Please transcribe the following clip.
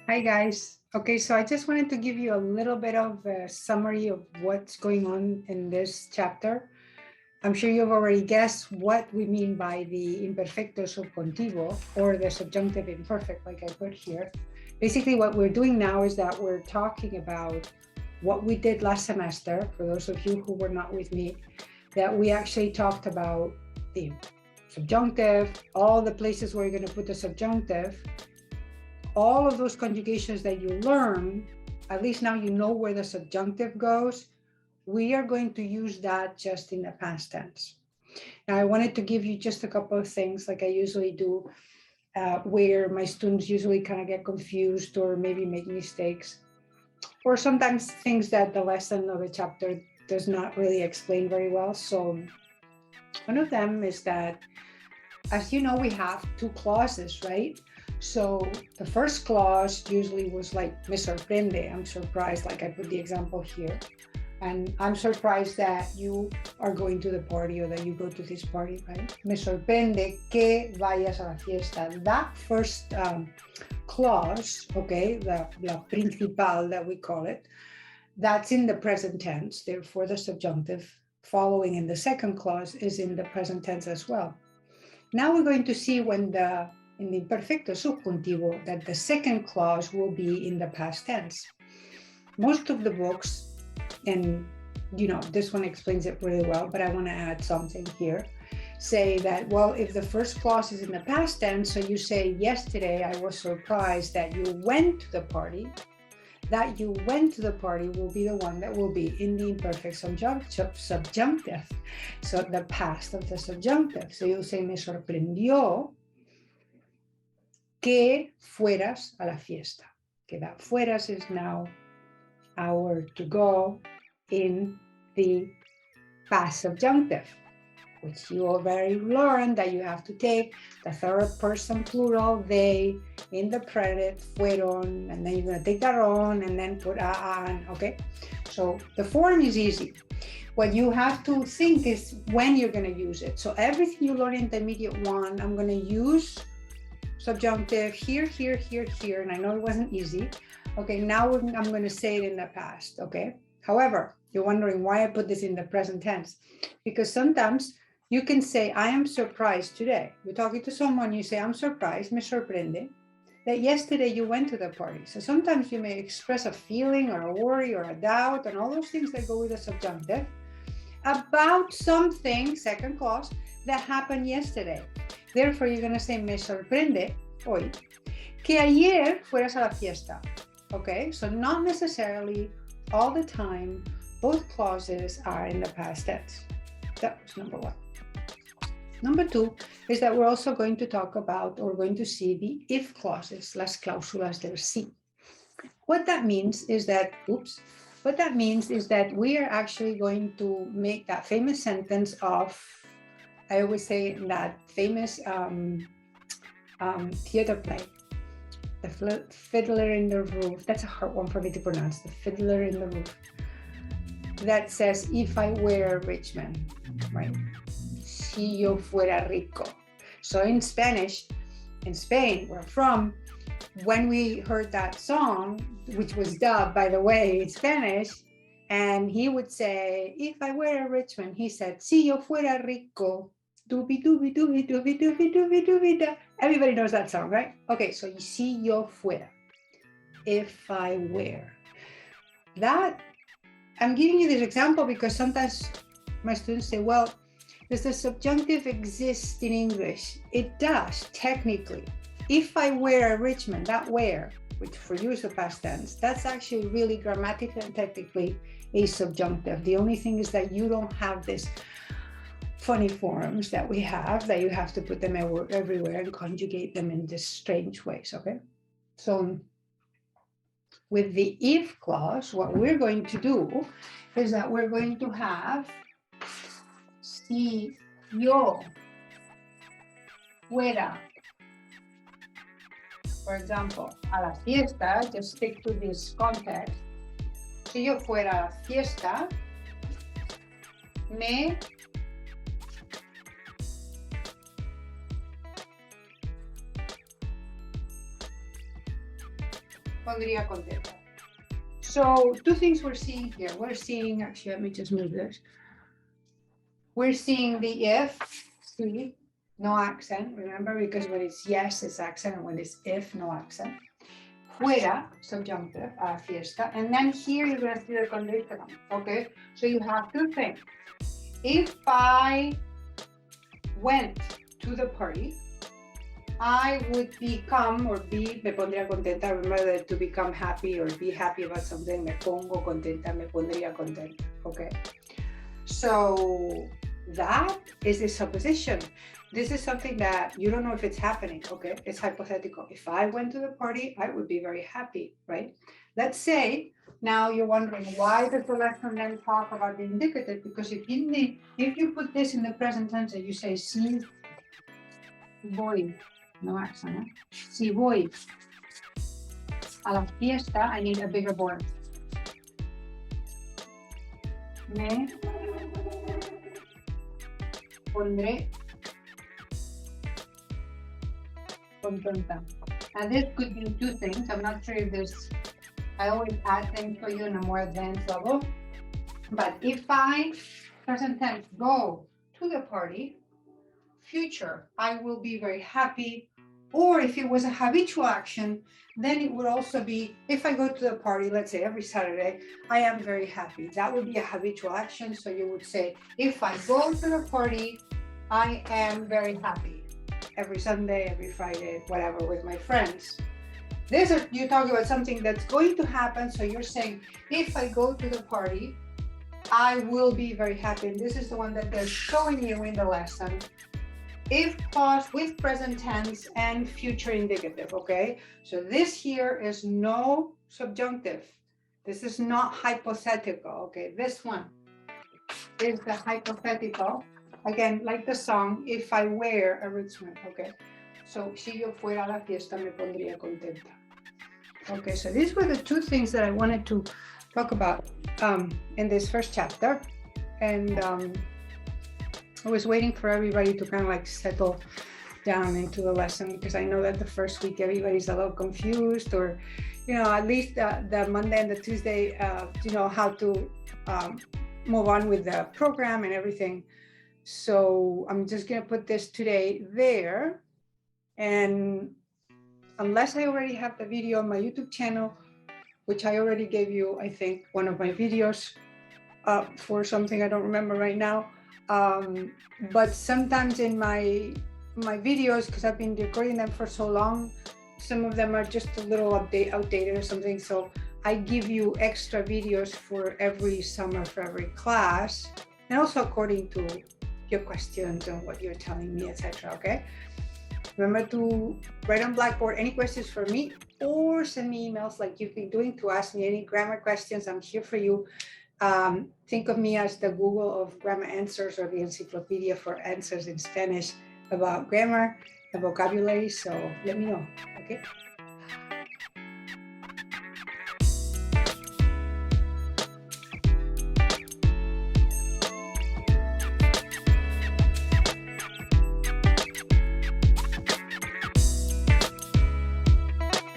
Hi guys. Okay, so I just wanted to give you a little bit of a summary of what's going on in this chapter. I'm sure you've already guessed what we mean by the imperfecto subjuntivo or the subjunctive imperfect, like I put here. Basically, what we're doing now is that we're talking about what we did last semester. For those of you who were not with me, that we actually talked about the subjunctive, all the places where you're going to put the subjunctive, all of those conjugations that you learn, at least now you know where the subjunctive goes. We are going to use that just in the past tense. Now, I wanted to give you just a couple of things like I usually do, where my students usually kind of get confused or maybe make mistakes, or sometimes things that the lesson of a chapter does not really explain very well. So, one of them is that, as you know, we have two clauses, right? So the first clause usually was like, me sorprende, I'm surprised, like I put the example here. And I'm surprised that you are going to the party or that you go to this party, right? Me sorprende que vayas a la fiesta. That first clause, okay, la principal that we call it, that's in the present tense. Therefore, the subjunctive following in the second clause is in the present tense as well. Now we're going to see when in the imperfecto subjuntivo that the second clause will be in the past tense. Most of the books, and this one explains it really well, but I want to add something here, say that, well, if the first clause is in the past tense, so you say, yesterday I was surprised that you went to the party, that you went to the party will be the one that will be in the imperfect subjunctive. So the past of the subjunctive. So you'll say, me sorprendió que fueras a la fiesta. Que that fueras is now our to go in the past subjunctive, which you already learned that you have to take the third person plural, they, in the predicate, fueron, and then you're going to take that on and then put an, okay? So the form is easy. What you have to think is when you're going to use it. So everything you learn in intermediate one, I'm going to use subjunctive here, here, here, here, and I know it wasn't easy. Okay, now I'm going to say it in the past, okay? However, you're wondering why I put this in the present tense, because sometimes you can say, I am surprised today. You're talking to someone, you say, I'm surprised, me sorprende, that yesterday you went to the party. So sometimes you may express a feeling or a worry or a doubt and all those things that go with the subjunctive about something, second clause, that happened yesterday. Therefore, you're going to say, me sorprende hoy que ayer fueras a la fiesta. Okay, so not necessarily all the time, both clauses are in the past tense. That was number one. Number two is that we're also going to talk about or going to see the if clauses, las cláusulas del sí. What that means is that, we are actually going to make that famous sentence of, I always say that famous theater play, the Fiddler in the Roof. That's a hard one for me to pronounce. The Fiddler in the Roof. That says, if I were a rich man, right? Si yo fuera rico. So in Spanish, in Spain, where I'm from, when we heard that song, which was dubbed, by the way, in Spanish, and he would say, if I were a rich man, he said, si yo fuera rico, doobie doobie doobie doobie doobie doobie doobie da. Everybody knows that song, right? Okay, so si yo fuera, if I were. That, I'm giving you this example because sometimes my students say, well, does the subjunctive exist in English? It does, technically. If I were a rich man, that were, which for you is the past tense, that's actually really grammatically and technically a subjunctive. The only thing is that you don't have this funny forms that we have, that you have to put them everywhere and conjugate them in this strange ways, okay? So with the if clause, what we're going to do is that we're going to have si yo fuera, for example, a la fiesta, just stick to this context. Si yo fuera a la fiesta, me pondría contenta. So two things we're seeing here. We're seeing, actually, let me just move this. We're seeing the if, see, no accent, remember, because when it's yes, it's accent, and when it's if, no accent. Fuera, subjunctive, a la fiesta. And then here you're going to see the conditional, okay? So you have two things. If I went to the party, I would become or be, me pondría contenta. Remember that to become happy or be happy about something, me pongo contenta, me pondría contenta, okay? So that is a supposition. This is something that you don't know if it's happening, okay? It's hypothetical. If I went to the party, I would be very happy, right? Let's say now you're wondering why does the lesson then talk about the indicative? Because if you put this in the present tense and you say si voy, no accent, ¿eh? Si voy a la fiesta, I need a bigger word. Me pondré contenta. And this could be two things. I'm not sure if this, I always add things for you in a more advanced level. But if I, present tense, go to the party, future, I will be very happy. Or if it was a habitual action, then it would also be, if I go to the party, let's say every Saturday, I am very happy. That would be a habitual action. So you would say, if I go to the party, I am very happy. Every Sunday, every Friday, whatever, with my friends. This is, you're talking about something that's going to happen. So you're saying, if I go to the party, I will be very happy. And this is the one that they're showing you in the lesson. If clause with present tense and future indicative, okay? So this here is no subjunctive. This is not hypothetical, okay? This one is the hypothetical. Again, like the song, if I wear a red swim, okay? So, si yo fuera a la fiesta, me pondría contenta. Okay, so these were the two things that I wanted to talk about in this first chapter. And I was waiting for everybody to kind of like settle down into the lesson, because I know that the first week everybody's a little confused, or, you know, at least the Monday and the Tuesday, you know, how to move on with the program and everything. So I'm just going to put this today there. And unless I already have the video on my YouTube channel, which I already gave you, I think, one of my videos for something I don't remember right now. But sometimes in my videos, because I've been recording them for so long, some of them are just a little outdated or something. So I give you extra videos for every summer, for every class, and also according to your questions and what you're telling me, etc. Okay. Remember to write on Blackboard any questions for me, or send me emails like you've been doing to ask me any grammar questions. I'm here for you. Think of me as the Google of grammar answers, or the encyclopedia for answers in Spanish about grammar and vocabulary. So let me know, okay?